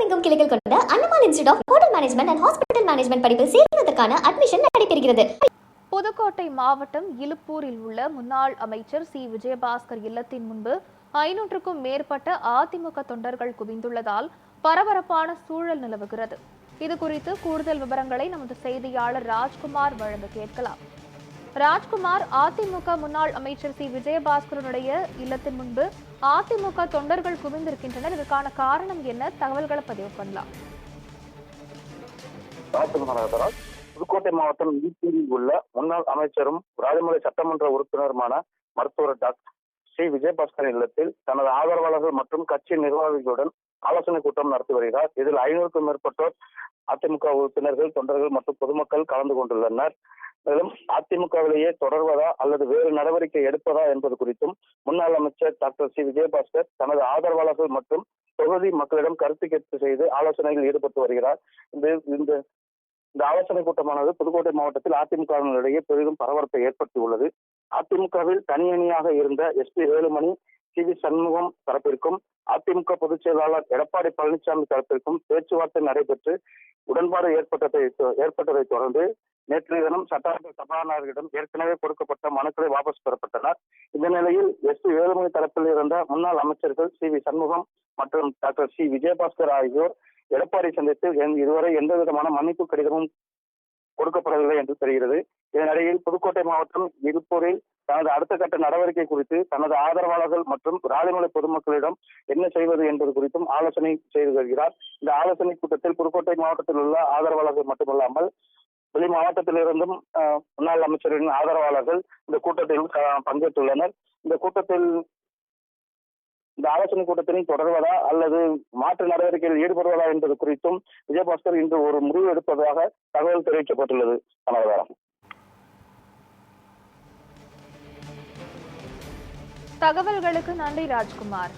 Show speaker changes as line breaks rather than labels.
தமிழகமெங்கும் கிளைகள் கொண்ட Annamal institute of hotel management and hospital management படிப்பில் சேர்வதற்கான அட்மிஷன் நடைபெறுகிறது.
புதுக்கோட்டை மாவட்டம் இலுப்பூரில் உள்ள முன்னாள் அமைச்சர் சி. விஜயபாஸ்கர் இல்லத்தின் முன்பு 500க்கும் மேற்பட்ட அதிமுக தொண்டர்கள் குவிந்துள்ளதால் பரபரப்பான சூழல் நிலவுகிறது. இதுகுறித்து கூடுதல் விவரங்களை நமது செய்தியாளர் ராஜ்குமார் வழங்க கேட்கலாம். ராஜ்குமார், அதிமுக முன்னாள் அமைச்சர் சி. விஜயபாஸ்கருடைய இல்லத்தின் முன்பு அதிமுக தொண்டர்கள் குவிந்திருக்கின்றனர். இதற்கான காரணம் என்ன? தகவல்களை பதிவு பண்ணலாம்.
புதுக்கோட்டை மாவட்டம் இலுப்பூரில் உள்ள முன்னாள் அமைச்சரும் ராஜமலை சட்டமன்ற உறுப்பினருமான மருத்துவர் டாக்டர் சி. விஜயபாஸ்கர் இல்லத்தில் தனது ஆதரவாளர்கள் மற்றும் கட்சி நிர்வாகிகளுடன் ஆலோசனை கூட்டம் நடத்தி வருகிறார். இதில் 500க்கும் மேற்பட்டோர் அதிமுக உறுப்பினர்கள், தொண்டர்கள் மற்றும் பொதுமக்கள் கலந்து கொண்டுள்ளனர். மேலும் அதிமுகவிலேயே தொடர்வதா அல்லது வேறு நடவடிக்கை எடுப்பதா என்பது குறித்தும் முன்னாள் அமைச்சர் டாக்டர் சி. விஜயபாஸ்கர் தனது ஆதரவாளர்கள் மற்றும் தொகுதி மக்களிடம் கருத்து கேட்பு செய்து ஆலோசனையில் ஈடுபட்டு வருகிறார். இந்த ஆலோசனை கூட்டமானது புதுக்கோட்டை மாவட்டத்தில் அதிமுகவினரிடையே பெரிதும் பரபரப்பை ஏற்படுத்தியுள்ளது. அதிமுகவில் தனியணியாக இருந்த SP Velumani, C. V. Shanmugam தரப்பிற்கும் அதிமுக பொதுச் செயலாளர் எடப்பாடி பழனிசாமி தரப்பிற்கும் பேச்சுவார்த்தை நடைபெற்று உடன்பாடு ஏற்பட்டதை தொடர்ந்து நேற்றைய தினம் சட்டமன்ற சபாநாயகரிடம் ஏற்கனவே கொடுக்கப்பட்ட மனுக்களை வாபஸ் பெறப்பட்டன. இந்த நிலையில் SP வேலுமணி தரப்பில் இருந்த முன்னாள் அமைச்சர்கள் சி. வி. சண்முகம் மற்றும் டாக்டர் சி. விஜயபாஸ்கர் ஆகியோர் எடப்பாடி சந்தித்து இதுவரை எந்த விதமான மன்னிப்பு கடிதமும் கொடுக்கப்படவில்லை என்று தெரிகிறது. இதனிடையில் புதுக்கோட்டை மாவட்டம் இலுப்பூரில் தனது அடுத்த கட்ட நடவடிக்கை குறித்து தனது ஆதரவாளர்கள் மற்றும் ராஜமலை பொதுமக்களிடம் என்ன செய்வது என்பது குறித்தும் ஆலோசனை செய்து வருகிறார். இந்த ஆலோசனை கூட்டத்தில் புதுக்கோட்டை மாவட்டத்தில் உள்ள ஆதரவாளர்கள் மட்டுமல்லாமல் வெளி மாவட்டத்திலிருந்தும் முன்னாள் அமைச்சரின் ஆதரவாளர்கள் இந்த கூட்டத்தில் பங்கேற்றுள்ளனர். இந்த ஆலோசனை கூட்டத்தினை தொடர்வதா அல்லது மாற்று நடவடிக்கையில் ஈடுபடுவதா என்பது குறித்தும் விஜயபாஸ்கர் இன்று ஒரு முடிவு எடுப்பதாக தகவல் தெரிவிக்கப்பட்டுள்ளது.
தகவல்களுக்கு நன்றி ராஜ்குமார்.